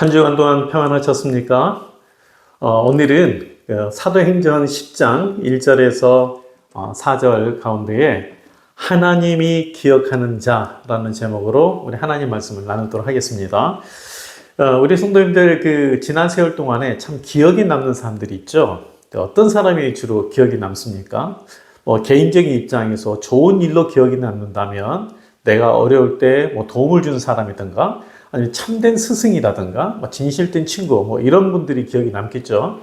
한 주간 동안 평안하셨습니까? 오늘은 사도행전 10장 1절에서 4절 가운데에 하나님이 기억하는 자라는 제목으로 우리 하나님 말씀을 나누도록 하겠습니다. 우리 성도님들 지난 세월 동안에 참 기억에 남는 사람들이 있죠. 어떤 사람이 주로 기억에 남습니까? 개인적인 입장에서 좋은 일로 기억이 남는다면 내가 어려울 때 도움을 주는 사람이든가 아니면 참된 스승이라든가 진실된 친구 이런 분들이 기억이 남겠죠.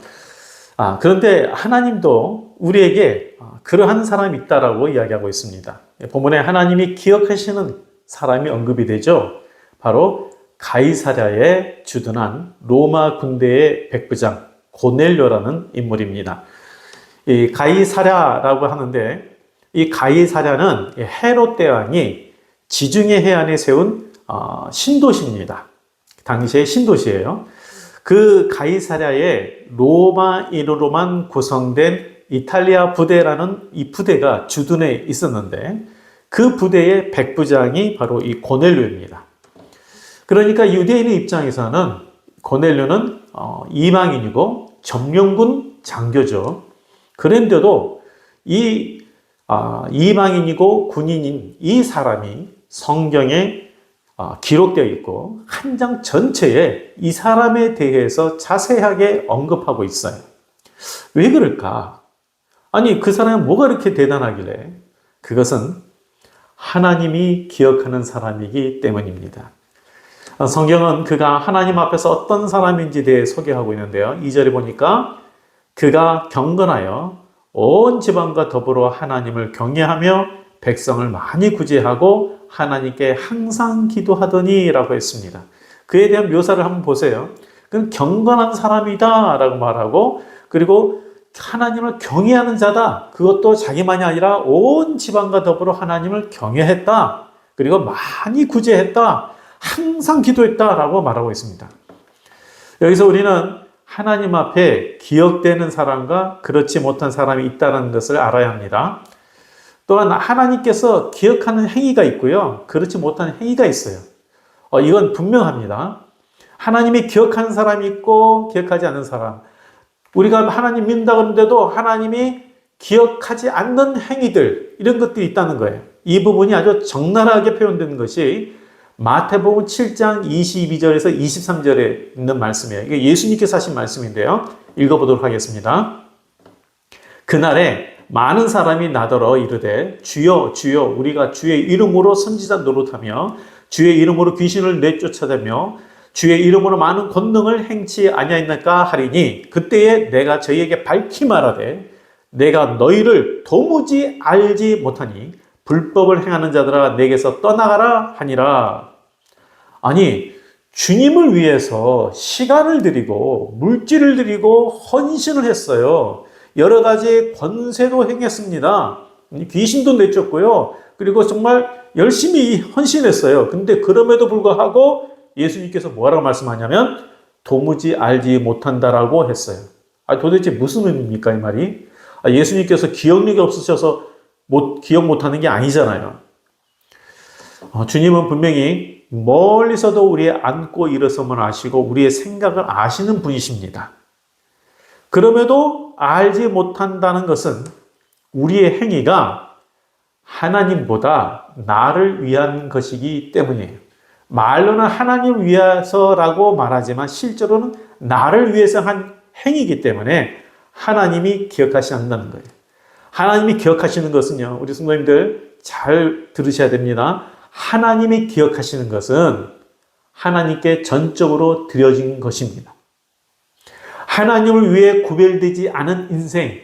그런데 하나님도 우리에게 그러한 사람이 있다라고 이야기하고 있습니다. 본문에 하나님이 기억하시는 사람이 언급이 되죠. 바로 가이사랴에 주둔한 로마 군대의 백부장 고넬료라는 인물입니다. 이 가이사랴라고 하는데 이 가이사랴는 헤롯 대왕이 지중해 해안에 세운 신도시입니다. 당시의 신도시예요. 그 가이사랴에 로마인으로만 구성된 이탈리아 부대라는 이 부대가 주둔해 있었는데 그 부대의 백부장이 바로 이 고넬료입니다. 그러니까 유대인의 입장에서는 고넬료는 이방인이고 점령군 장교죠. 그런데도 이 이방인이고 군인인 이 사람이 성경에 기록되어 있고 한 장 전체에 이 사람에 대해서 자세하게 언급하고 있어요. 왜 그럴까? 아니, 그 사람이 뭐가 이렇게 대단하길래? 그것은 하나님이 기억하는 사람이기 때문입니다. 성경은 그가 하나님 앞에서 어떤 사람인지에 대해 소개하고 있는데요. 2절에 보니까 그가 경건하여 온 지방과 더불어 하나님을 경외하며 백성을 많이 구제하고 하나님께 항상 기도하더니 라고 했습니다. 그에 대한 묘사를 한번 보세요. 그건 경건한 사람이다 라고 말하고, 그리고 하나님을 경외하는 자다. 그것도 자기만이 아니라 온 지방과 더불어 하나님을 경외했다. 그리고 많이 구제했다. 항상 기도했다 라고 말하고 있습니다. 여기서 우리는 하나님 앞에 기억되는 사람과 그렇지 못한 사람이 있다는 것을 알아야 합니다. 또한 하나님께서 기억하는 행위가 있고요. 그렇지 못한 행위가 있어요. 이건 분명합니다. 하나님이 기억하는 사람이 있고 기억하지 않는 사람. 우리가 하나님 믿는다고 하는데도 하나님이 기억하지 않는 행위들, 이런 것들이 있다는 거예요. 이 부분이 아주 적나라하게 표현되는 것이 마태복음 7장 22절에서 23절에 있는 말씀이에요. 이게 예수님께서 하신 말씀인데요. 읽어보도록 하겠습니다. 그날에 많은 사람이 나더러 이르되 주여 주여 우리가 주의 이름으로 선지자 노릇하며 주의 이름으로 귀신을 내쫓아다며 주의 이름으로 많은 권능을 행치 아니하였나이까 하리니 그때에 내가 저희에게 밝히 말하되 내가 너희를 도무지 알지 못하니 불법을 행하는 자들아 내게서 떠나가라 하니라. 아니, 주님을 위해서 시간을 들이고 물질을 들이고 헌신을 했어요. 여러 가지 권세도 행했습니다. 귀신도 내쫓고요. 그리고 정말 열심히 헌신했어요. 근데 그럼에도 불구하고 예수님께서 뭐라고 말씀하냐면 도무지 알지 못한다라고 했어요. 도대체 무슨 의미입니까, 이 말이? 예수님께서 기억력이 없으셔서 기억 못하는 게 아니잖아요. 주님은 분명히 멀리서도 우리의 앉고 일어섬을 아시고 우리의 생각을 아시는 분이십니다. 그럼에도 알지 못한다는 것은 우리의 행위가 하나님보다 나를 위한 것이기 때문이에요. 말로는 하나님을 위해서라고 말하지만 실제로는 나를 위해서 한 행위이기 때문에 하나님이 기억하시지 않는다는 거예요. 하나님이 기억하시는 것은요, 우리 성도님들 잘 들으셔야 됩니다. 하나님이 기억하시는 것은 하나님께 전적으로 드려진 것입니다. 하나님을 위해 구별되지 않은 인생,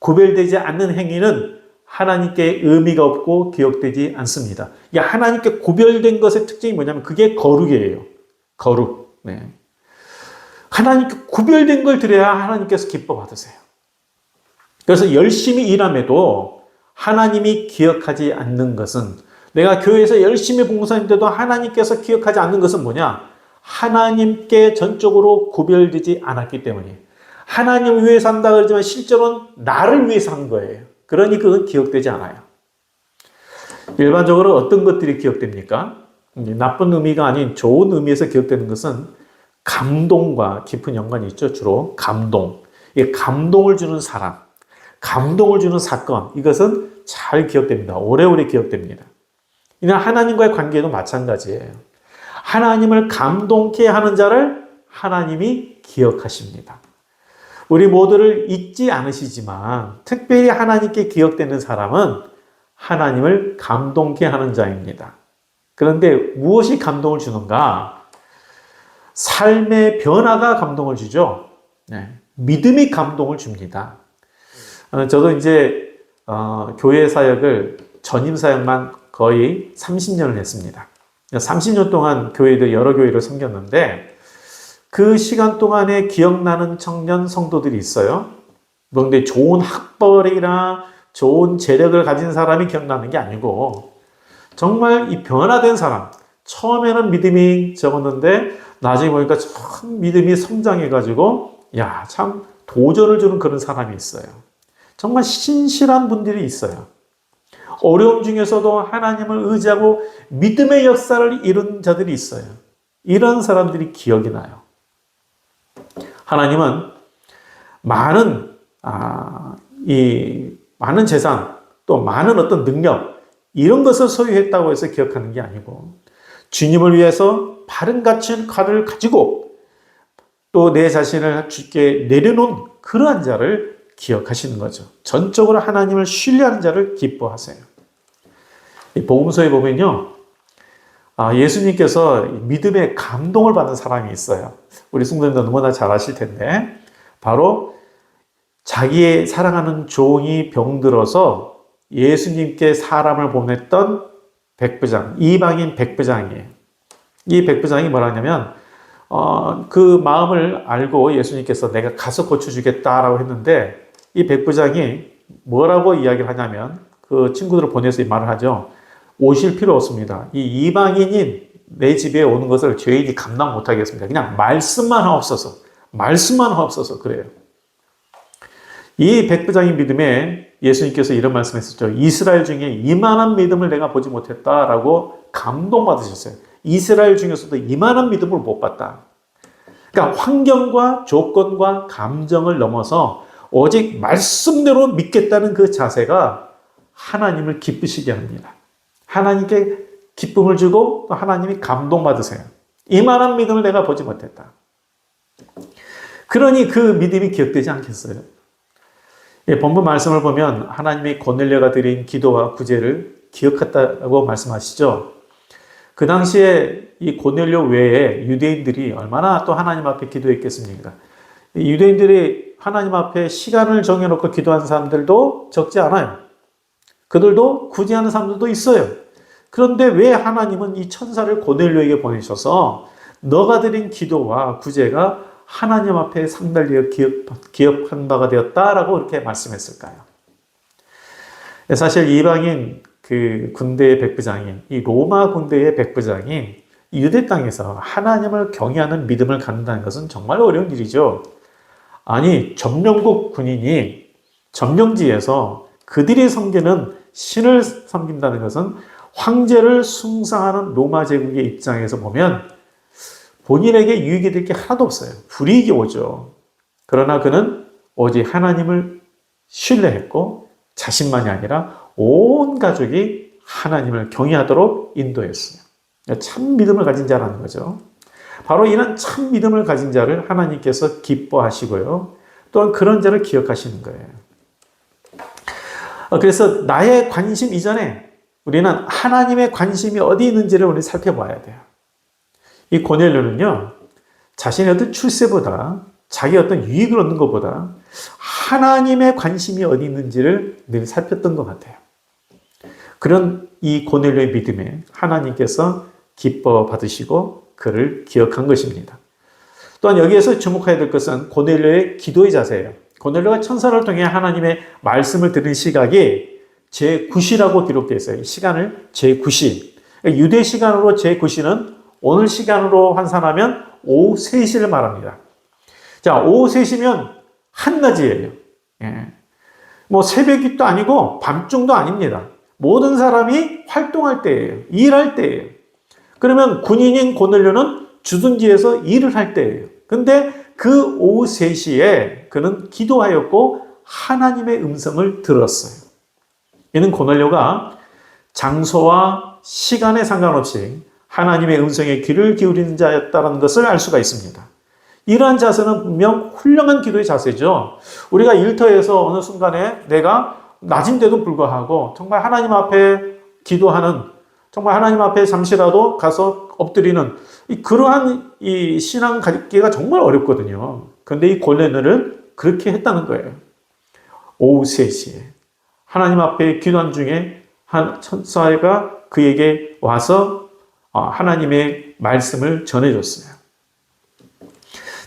구별되지 않는 행위는 하나님께 의미가 없고 기억되지 않습니다. 하나님께 구별된 것의 특징이 뭐냐면 그게 거룩이에요. 거룩. 네. 하나님께 구별된 걸 드려야 하나님께서 기뻐 받으세요. 그래서 열심히 일함에도 하나님이 기억하지 않는 것은, 내가 교회에서 열심히 봉사했는데도 하나님께서 기억하지 않는 것은 뭐냐? 하나님께 전적으로 구별되지 않았기 때문이에요. 하나님을 위해서 한다 그러지만 실제로는 나를 위해서 한 거예요. 그러니 그건 기억되지 않아요. 일반적으로 어떤 것들이 기억됩니까? 나쁜 의미가 아닌 좋은 의미에서 기억되는 것은 감동과 깊은 연관이 있죠. 주로 감동. 이 감동을 주는 사람, 감동을 주는 사건, 이것은 잘 기억됩니다. 오래오래 기억됩니다. 이는 하나님과의 관계도 마찬가지예요. 하나님을 감동케 하는 자를 하나님이 기억하십니다. 우리 모두를 잊지 않으시지만 특별히 하나님께 기억되는 사람은 하나님을 감동케 하는 자입니다. 그런데 무엇이 감동을 주는가? 삶의 변화가 감동을 주죠. 네. 믿음이 감동을 줍니다. 저도 이제 교회 사역을 전임 사역만 거의 30년을 했습니다. 30년 동안 교회들 여러 교회를 섬겼는데 그 시간 동안에 기억나는 청년 성도들이 있어요. 그런데 좋은 학벌이나 좋은 재력을 가진 사람이 기억나는 게 아니고 정말 이 변화된 사람, 처음에는 믿음이 적었는데 나중에 보니까 참 믿음이 성장해가지고 참 도전을 주는 그런 사람이 있어요. 정말 신실한 분들이 있어요. 어려움 중에서도 하나님을 의지하고 믿음의 역사를 이룬 자들이 있어요. 이런 사람들이 기억이 나요. 하나님은 많은 많은 재산, 또 많은 어떤 능력, 이런 것을 소유했다고 해서 기억하는 게 아니고 주님을 위해서 바른 가치를 가지고 또 내 자신을 주께 내려놓은 그러한 자를 기억하시는 거죠. 전적으로 하나님을 신뢰하는 자를 기뻐하세요. 이 복음서에 보면요, 예수님께서 믿음의 감동을 받은 사람이 있어요. 우리 성도님도 너무나 잘 아실 텐데 바로 자기의 사랑하는 종이 병들어서 예수님께 사람을 보냈던 백부장, 이방인 백부장이에요. 이 백부장이 뭐라 하냐면 그 마음을 알고 예수님께서 내가 가서 고쳐주겠다라고 했는데 이 백부장이 뭐라고 이야기를 하냐면 그 친구들을 보내서 이 말을 하죠. 오실 필요 없습니다. 이 이방인이 내 집에 오는 것을 죄인이 감당 못하겠습니다. 그냥 말씀만 하옵소서 그래요. 이 백부장의 믿음에 예수님께서 이런 말씀했었죠. 이스라엘 중에 이만한 믿음을 내가 보지 못했다라고 감동받으셨어요. 이스라엘 중에서도 이만한 믿음을 못 봤다. 그러니까 환경과 조건과 감정을 넘어서 오직 말씀대로 믿겠다는 그 자세가 하나님을 기쁘시게 합니다. 하나님께 기쁨을 주고 또 하나님이 감동받으세요. 이만한 믿음을 내가 보지 못했다. 그러니 그 믿음이 기억되지 않겠어요? 본문 말씀을 보면 하나님이 고넬료가 드린 기도와 구제를 기억했다고 말씀하시죠. 그 당시에 이 고넬료 외에 유대인들이 얼마나 또 하나님 앞에 기도했겠습니까? 유대인들이 하나님 앞에 시간을 정해놓고 기도한 사람들도 적지 않아요. 그들도 구제하는 사람들도 있어요. 그런데 왜 하나님은 이 천사를 고넬료에게 보내셔서 너가 드린 기도와 구제가 하나님 앞에 상달되어 기억한 바가 되었다라고 이렇게 말씀했을까요? 사실 이방인 그 군대의 백부장인 이 로마 군대의 백부장이 유대 땅에서 하나님을 경외하는 믿음을 갖는다는 것은 정말 어려운 일이죠. 아니 점령국 군인이 점령지에서 그들이 섬기는 신을 섬긴다는 것은 황제를 숭상하는 로마 제국의 입장에서 보면 본인에게 유익이 될 게 하나도 없어요. 불이익이 오죠. 그러나 그는 오직 하나님을 신뢰했고 자신만이 아니라 온 가족이 하나님을 경외하도록 인도했어요. 참 믿음을 가진 자라는 거죠. 바로 이런 참 믿음을 가진 자를 하나님께서 기뻐하시고요. 또한 그런 자를 기억하시는 거예요. 그래서 나의 관심 이전에 우리는 하나님의 관심이 어디 있는지를 우리 살펴봐야 돼요. 이 고넬료는요, 자신의 어떤 출세보다 자기 어떤 유익을 얻는 것보다 하나님의 관심이 어디 있는지를 늘 살폈던 것 같아요. 그런 이 고넬료의 믿음에 하나님께서 기뻐 받으시고 그를 기억한 것입니다. 또한 여기에서 주목해야 될 것은 고넬료의 기도의 자세예요. 고넬료가 천사를 통해 하나님의 말씀을 들은 시각이 제9시라고 기록되어 있어요. 시간을 제9시. 유대 시간으로 제9시는 오늘 시간으로 환산하면 오후 3시를 말합니다. 자, 오후 3시면 한낮이에요. 뭐 새벽이 또 아니고 밤중도 아닙니다. 모든 사람이 활동할 때예요. 일할 때예요. 그러면 군인인 고넬료는 주둔지에서 일을 할 때예요. 근데 그 오후 3시에 그는 기도하였고 하나님의 음성을 들었어요. 이는 고넬료가 장소와 시간에 상관없이 하나님의 음성에 귀를 기울이는 자였다는 것을 알 수가 있습니다. 이러한 자세는 분명 훌륭한 기도의 자세죠. 우리가 일터에서 어느 순간에 내가 낮인데도 불구하고 정말 하나님 앞에 기도하는, 정말 하나님 앞에 잠시라도 가서 엎드리는 그러한 이 신앙 갖기가 정말 어렵거든요. 그런데 이 고넬료는 그렇게 했다는 거예요. 오후 3시에 하나님 앞에 기도한 중에 한 천사가 그에게 와서 하나님의 말씀을 전해줬어요.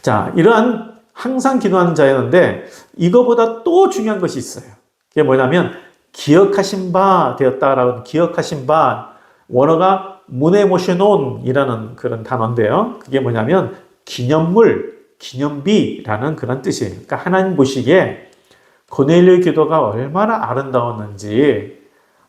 자, 이러한 항상 기도하는 자였는데 이거보다 또 중요한 것이 있어요. 그게 뭐냐면 기억하신 바 되었다라는, 기억하신 바, 원어가 무네모시논이라는 그런 단어인데요. 그게 뭐냐면 기념물, 기념비라는 그런 뜻이에요. 그러니까 하나님 보시기에 고넬료의 기도가 얼마나 아름다웠는지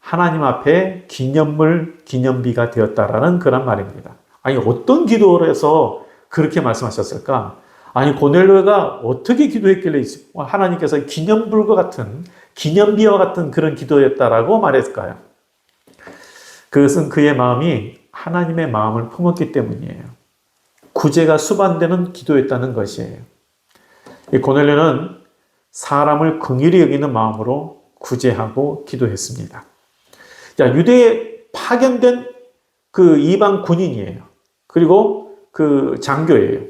하나님 앞에 기념물, 기념비가 되었다라는 그런 말입니다. 아니, 어떤 기도를 해서 그렇게 말씀하셨을까? 아니, 고넬료가 어떻게 기도했길래 하나님께서 기념불과 같은, 기념비와 같은 그런 기도였다라고 말했을까요? 그것은 그의 마음이 하나님의 마음을 품었기 때문이에요. 구제가 수반되는 기도였다는 것이에요. 이 고넬료는 사람을 긍휼히 여기는 마음으로 구제하고 기도했습니다. 자, 유대에 파견된 그 이방 군인이에요. 그리고 그 장교예요.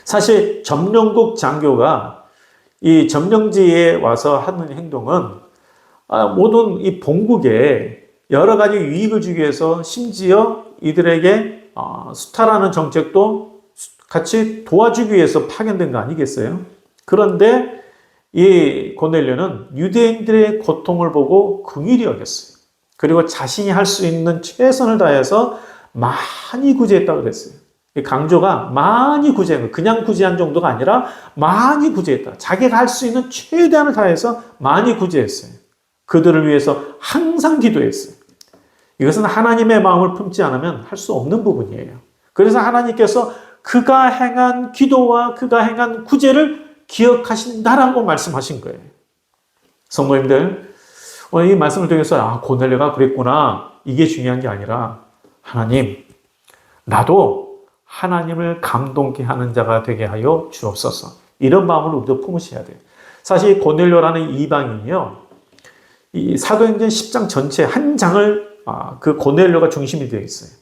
사실 점령국 장교가 이 점령지에 와서 하는 행동은 모든 이 본국에 여러 가지 유익을 주기 위해서, 심지어 이들에게 수탈하는 정책도 같이 도와주기 위해서 파견된 거 아니겠어요? 그런데 이 고넬료는 유대인들의 고통을 보고 긍휼히 여겼어요. 그리고 자신이 할 수 있는 최선을 다해서 많이 구제했다고 그랬어요. 강조가 많이 구제한 거예요. 그냥 구제한 정도가 아니라 많이 구제했다. 자기가 할 수 있는 최대한을 다해서 많이 구제했어요. 그들을 위해서 항상 기도했어요. 이것은 하나님의 마음을 품지 않으면 할 수 없는 부분이에요. 그래서 하나님께서 그가 행한 기도와 그가 행한 구제를 기억하신다라고 말씀하신 거예요. 성도님들, 이 말씀을 통해서 고넬료가 그랬구나, 이게 중요한 게 아니라 하나님, 나도 하나님을 감동케 하는 자가 되게 하여 주옵소서. 이런 마음을 우리도 품으셔야 돼요. 사실 고넬료라는 이방인이요, 이 사도행전 10장 전체 한 장을 그 고넬료가 중심이 되어 있어요.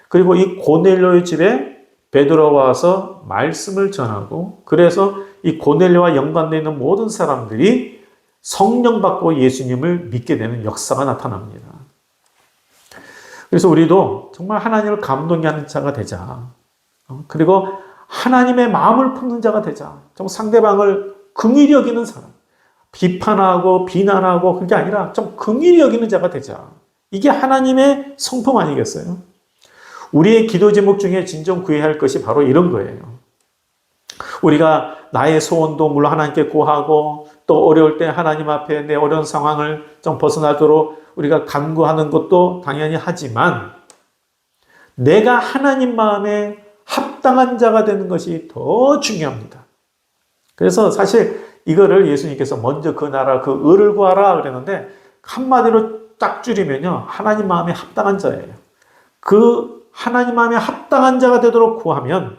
그리고 이 고넬료의 집에 베드로가 와서 말씀을 전하고, 그래서 이 고넬료와 연관되어 있는 모든 사람들이 성령 받고 예수님을 믿게 되는 역사가 나타납니다. 그래서 우리도 정말 하나님을 감동케 하는 자가 되자. 그리고 하나님의 마음을 품는 자가 되자. 좀 상대방을 긍휼히 여기는 사람. 비판하고 비난하고 그게 아니라 좀 긍휼히 여기는 자가 되자. 이게 하나님의 성품 아니겠어요? 우리의 기도 제목 중에 진정 구해야 할 것이 바로 이런 거예요. 우리가 나의 소원도 물론 하나님께 구하고, 또 어려울 때 하나님 앞에 내 어려운 상황을 좀 벗어나도록 우리가 간구하는 것도 당연히 하지만, 내가 하나님 마음에 합당한 자가 되는 것이 더 중요합니다. 그래서 사실 이거를 예수님께서 먼저 그 나라 그 의를 구하라 그랬는데, 한마디로 딱 줄이면요, 하나님 마음에 합당한 자예요. 그 하나님 마음에 합당한 자가 되도록 구하면,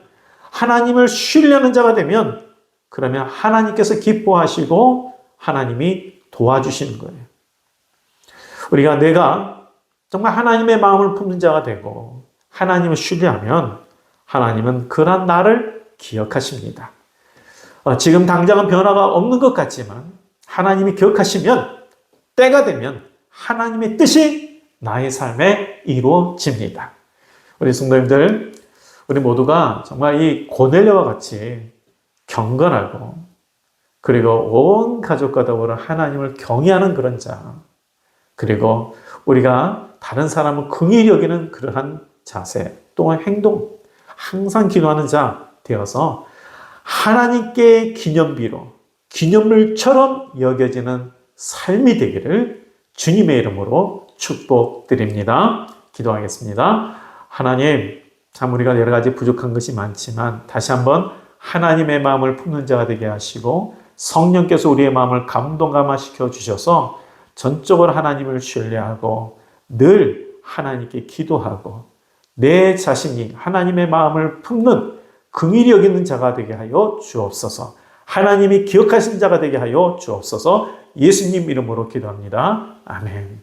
하나님을 신뢰하는 자가 되면, 그러면 하나님께서 기뻐하시고 하나님이 도와주시는 거예요. 우리가 내가 정말 하나님의 마음을 품는 자가 되고 하나님을 신뢰하면 하나님은 그런 나를 기억하십니다. 지금 당장은 변화가 없는 것 같지만 하나님이 기억하시면, 때가 되면 하나님의 뜻이 나의 삶에 이루어집니다. 우리 성도님들, 우리 모두가 정말 이 고넬료와 같이 경건하고, 그리고 온 가족과 더불어 하나님을 경외하는 그런 자, 그리고 우리가 다른 사람을 긍휼히 여기는 그러한 자세, 또한 행동, 항상 기도하는 자 되어서 하나님께 기념비로, 기념물처럼 여겨지는 삶이 되기를 주님의 이름으로 축복드립니다. 기도하겠습니다. 하나님, 참 우리가 여러 가지 부족한 것이 많지만 다시 한번 하나님의 마음을 품는 자가 되게 하시고 성령께서 우리의 마음을 감동감화시켜 주셔서 전적으로 하나님을 신뢰하고 늘 하나님께 기도하고 내 자신이 하나님의 마음을 품는 긍휼히 여기는 자가 되게 하여 주옵소서. 하나님이 기억하신 자가 되게 하여 주옵소서. 예수님 이름으로 기도합니다. 아멘.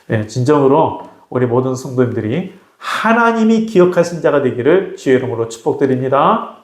네, 진정으로 우리 모든 성도님들이 하나님이 기억하신 자가 되기를 주의 이름으로 축복드립니다.